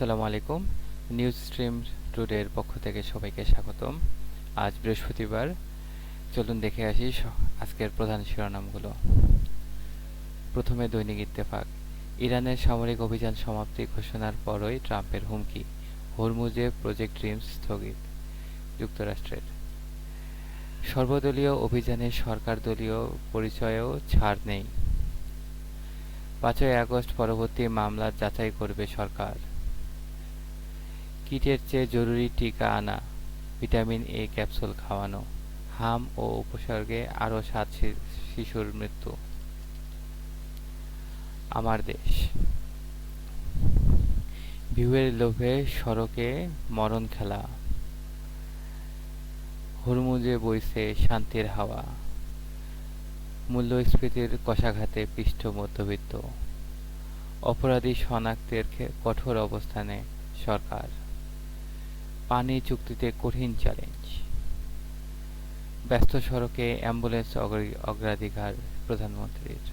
আসসালামু আলাইকুম। News stream টুডের পক্ষ থেকে সবাইকে স্বাগতম। আজ বৃহস্পতিবার। চলুন দেখে আসি আজকের প্রধান শিরোনামগুলো। প্রথমে দৈনিক ইত্তেফাক। ইরানের সামরিক অভিযান সমাপ্তি ঘোষণার পরই ট্রাম্পের হুমকি, হরমুজে প্রজেক্ট ড্রিমস স্থগিত। যুক্তরাষ্ট্রের সর্বদলীয় অভিযানে সরকার দলীয় পরিচয়েও ছাড় নেই। ৫ই আগস্ট পরবর্তী মামলা যাচাই করবে সরকার। কিটের চেয়ে জরুরি টিকা আনা, ভিটামিন এ ক্যাপসুল খাওয়ানো, হাম ও উপসর্গে আরও ৭ শিশুর মৃত্যু। আমার দেশ। ভিউয়ের লোভে সড়কে মরণ খেলা, হরমুজে বইছে শান্তির হাওয়া, মূল্যস্ফীতির কষাঘাতে পিষ্ট মধ্যবিত্ত, অপরাধী শনাক্তের কঠোর অবস্থানে সরকার, পানি চুক্তিতে কঠিন চ্যালেঞ্জ, ব্যস্ত সড়কে অ্যাম্বুলেন্স অগ্রাধিকার প্রধানমন্ত্রীর।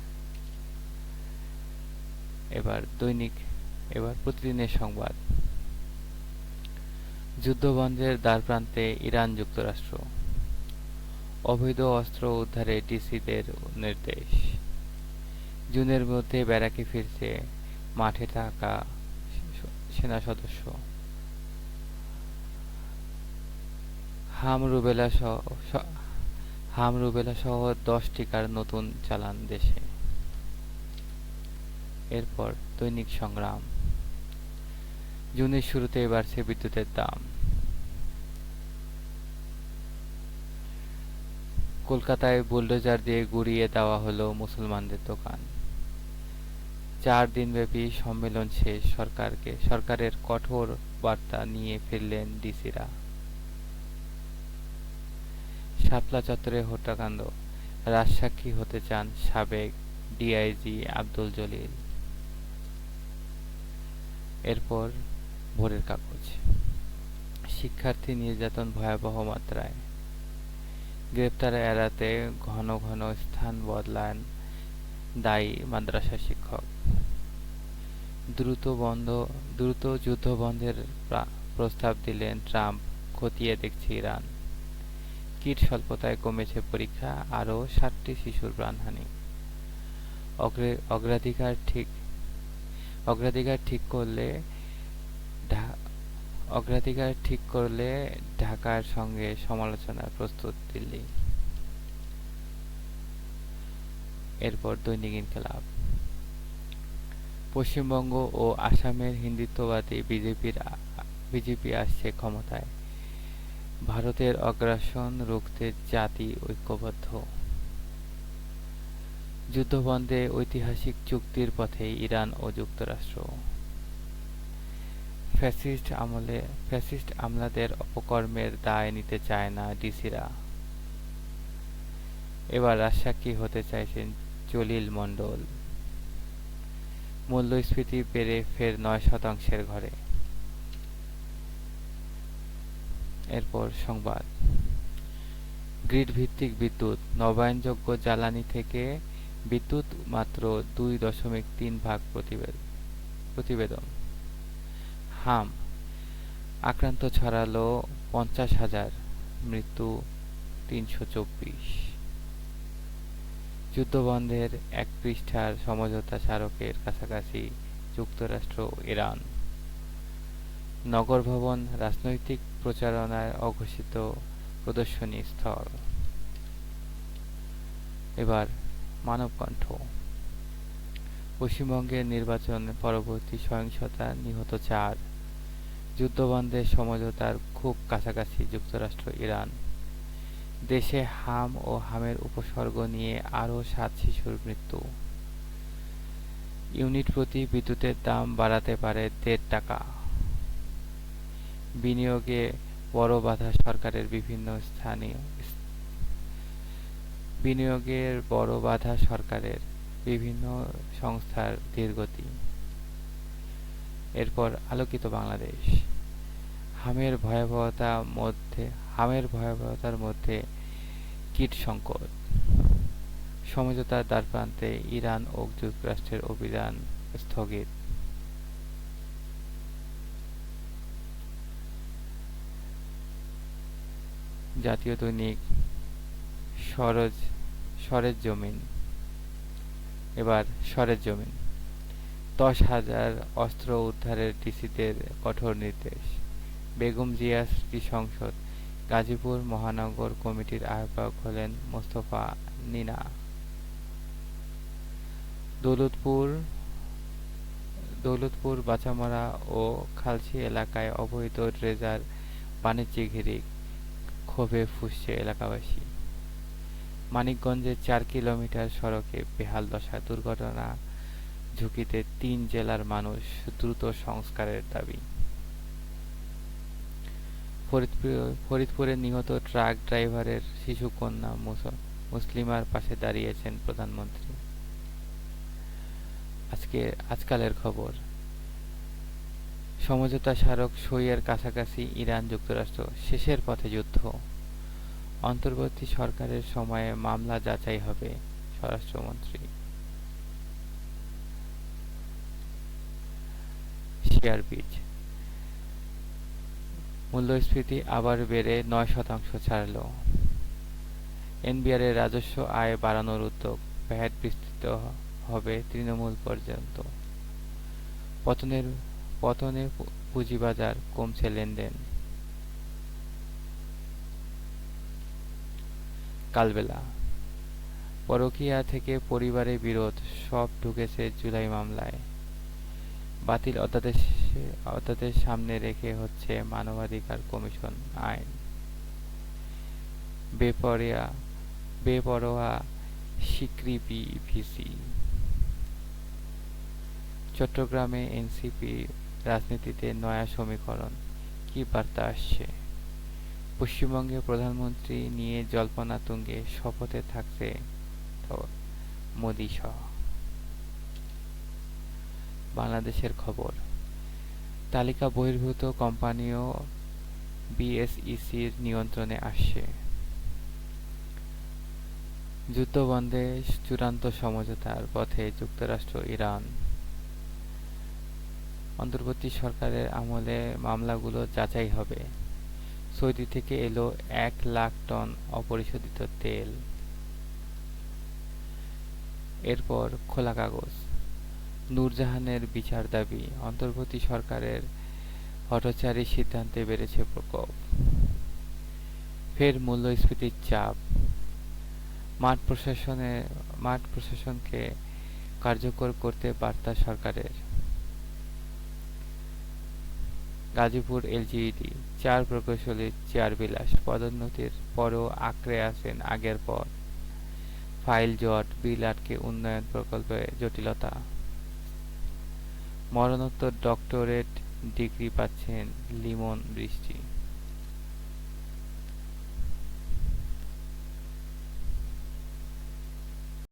এবার প্রতিদিনের সংবাদ। যুদ্ধবন্ধের দ্বারপ্রান্তে ইরান যুক্তরাষ্ট্র, অবৈধ অস্ত্র উদ্ধারে ডিসিদের নির্দেশ, জুনের মধ্যে ব্যারাকে ফিরছে মাঠে থাকা সেনা সদস্য, হাম রুবেলা সহ ১০ টিকার নতুন চালান দেশে। এরপর দৈনিক সংগ্রাম। জুনের শুরুতেই বাড়ছে বিদ্যুতের দাম। কলকাতায় বুলডোজার দিয়ে গুঁড়িয়ে দেওয়া হলো মুসলমানদের দোকান। ৪ দিনব্যাপী সম্মেলন শেষ, সরকারের কঠোর বার্তা নিয়ে ফিরলেন ডিসিরা। শাপলা চত্বরে হত্যাকাণ্ড, রাজসাক্ষী হতে চান সাবেক ডিআইজি আব্দুল জলিল। এরপর ভোরের কাগজ। শিক্ষার্থী নির্যাতন ভয়াবহ মাত্রায়, গ্রেপ্তার এড়াতে ঘন ঘন স্থান বদলান দায়ী মাদ্রাসা শিক্ষক। দ্রুত যুদ্ধবন্ধের প্রস্তাব দিলেন ট্রাম্প, খতিয়ে দেখছে ইরান। কিট স্বল্পতায় কমেছে পরীক্ষা, আরও ৬০টি শিশুর প্রাণহানি। অগ্রাধিকার ঠিক করলে ঢাকার সঙ্গে সমালোচনায় প্রস্তুত দিল্লি। এরপর দৈনিক ইনকিলাব। পশ্চিমবঙ্গ ও আসামের হিন্দুত্ববাদী বিজেপি আসছে ক্ষমতায়, ভারতের আগ্রাসন রুখতে জাতি ঐক্যবদ্ধ। যুদ্ধবন্ধে ঐতিহাসিক চুক্তির পথে ইরান ও যুক্তরাষ্ট্র। ফ্যাসিস্ট আমলাদের অপকর্মের দায় নিতে চায় না ডিসিরা। এবার রাজসাক্ষী হতে চাইছেন জলিল মণ্ডল। মূল্যস্ফীতি বেড়ে ফের ৯% ঘরে। এরপর সংবাদ। গ্রিড ভিত্তিক বিদ্যুৎ, নবায়নযোগ্য জ্বালানি থেকে বিদ্যুৎ মাত্র ২.৩ ভাগ প্রতিবেদন। হাম আক্রান্ত ছড়ালো ৫০,০০০, মৃত্যু ৩২৪। যুদ্ধবন্ধের ১ পৃষ্ঠার সমঝোতা স্মারকের কাছাকাছি যুক্তরাষ্ট্র ও ইরান। নগর ভবন রাজনৈতিক প্রচারণায় অঘোষিত প্রদর্শনী স্থল। এবার মানবকণ্ঠ। পশ্চিমবঙ্গের নির্বাচন পরবর্তী সহিংসতা, নিহত ৪। যুদ্ধবন্ধের সমঝোতার খুব কাছাকাছি যুক্তরাষ্ট্র ইরান। দেশে হাম ও হামের উপসর্গ নিয়ে আরও ৭ শিশুর মৃত্যু। ইউনিট প্রতি বিদ্যুতের দাম বাড়াতে পারে ১.৫ টাকা। বিনিয়োগে বড় বাধা সরকারের বিভিন্ন সংস্থার ধীরগতি। এরপর আলোকিত বাংলাদেশ। হামের ভয়াবহতার মধ্যে কিট সংকট, সমঝোতার দ্বারপ্রান্তে ইরান ও যুক্তরাষ্ট্রের অভিযান স্থগিত। জাতীয় দৈনিক সরোজ সরেজ জমিন। এবার সরেজ জমিন। ১০,০০০ অস্ত্র উদ্ধারের ডিসিদের কঠোর নির্দেশ। বেগম জিয়া স্মৃতি সংসদ। গাজীপুর মহানগর কমিটির আহ্বায়ক হলেন মোস্তফা নিনা। দৌলতপুর দৌলতপুর বাচামারা ও খালছি এলাকায় অবৈধ ড্রেজার বাণিজ্যিক হিড়িক, ক্ষোভে ফুঁসছে এলাকাবাসী। মানিকগঞ্জে ৪ কিলোমিটার সড়কে বেহাল দশা, দুর্ঘটনা ঝুঁকিতে ৩ জেলার মানুষ, দ্রুত সংস্কারের দাবি। ফরিদপুরে নিহত ট্রাক ড্রাইভারের শিশুকন্যা মুসলিমার পাশে দাঁড়িয়েছেন প্রধানমন্ত্রী। আজকালের খবর। সমঝোতা স্মারক সইয়ের কাছাকাছি ইরান যুক্তরাষ্ট্র, শেষের পথে যুদ্ধ। অন্তর্বর্তী সরকারের সময়ে মামলা যাচাই হবে, স্বরাষ্ট্রমন্ত্রী। শেয়ার বীজ মূল্যস্ফীতি আবার বেড়ে ৯% ছাড়ল। এনবিআরের রাজস্ব আয় বাড়ানোর উদ্যোগ, ভ্যাট বিস্তৃত হবে তৃণমূল পর্যন্ত। পতনে পুঁজিবাজার, কমছে লেনদেন। কালবেলা। পরকীয়া থেকে পরিবারে বিরোধ, সব ঢুকেছে জুলাই মামলায়। বাতিল অধ্যাদেশ সামনে রেখে হচ্ছে মানবাধিকার কমিশন আইন। বেপরোয়া সিকৃবি ভিসি। চট্টগ্রামে এনসিপি রাজনীতিতে নয়া সমীকরণ, কি বার্তা আসছে? পশ্চিমবঙ্গে প্রধানমন্ত্রী নিয়ে জল্পনা তুঙ্গে, শপথে থাকছে মোদি সহ। বাংলাদেশের খবর। তালিকা বহির্ভূত কোম্পানিও বিএসইসির নিয়ন্ত্রণে আসছে। যুদ্ধবন্ধে চূড়ান্ত সমঝোতার পথে যুক্তরাষ্ট্র, ইরান। অন্তর্বর্তী সরকারের আমলে মামলাগুলো যাচাই হবে। সৌদি থেকে এলো ১,০০,০০০ টন অপরিশোধিত তেল। এরপর খোলা কাগজ। নূরজাহানের বিচার দাবি, অন্তর্বর্তী সরকারের হঠচারী সিদ্ধান্তে বেড়েছে প্রকোপ। ফের মূল্যস্ফীতির চাপ, মাঠ প্রশাসনকে কার্যকর করতে বার্তা সরকারের। গাজীপুর এলজিইডি, ৪ প্রকৌশলীর চেয়ারবিলাস, পদোন্নতির পরও আঁকড়ে আছেন আগের পদ। ফাইল জট, বিল আটকে, উন্নয়ন প্রকল্পে জটিলতা। মরণোত্তর ডক্টরেট ডিগ্রি পাচ্ছেন লিমন বৃষ্টি।